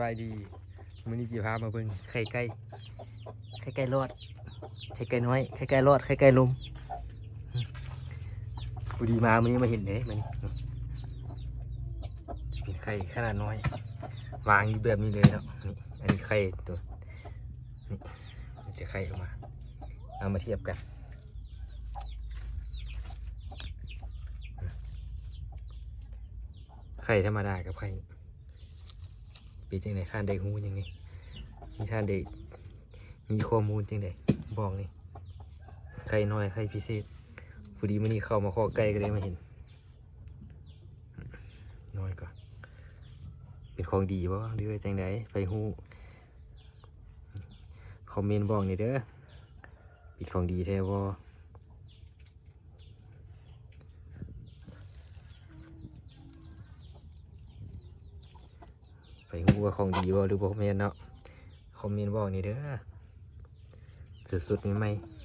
บายดีมื้อนี้สิพามาเบิ่งไข่ไก่รอดไข่ไก่น้อยไข่ไก่รอดไข่ไก่ลมผู้ดีมามื้อนี้มาเห็นเด้มื้อนี้สิเป็นไข่ขนาดน้อยวางอยู่แบบนี้เลยเนาะนี่อันนี้ไข่ตัวนี่มันจะไข่ออกมาเอามาเทียบกันไข่ธรรมดากับไข่เป็นจังไดท่านได้ฮู้ยังไงมีท่านได้มีข้อมูลจังไดบอกนี่ไข่น้อยไข่พิเศษพอดีมื้อนี้เข้ามาขอไก่ก็เลยมาเห็นน้อยกว่าเป็นของดีบ่หรือว่าจังไดไปฮู้คอมเมนต์บอกนี่เด้อเป็นของดีแท้บ่ไปฮู้ว่าของดีบ่หรือบ่แม่นเนาะคอมเมนต์บอกนี่เด้อสุดๆใหม่ๆ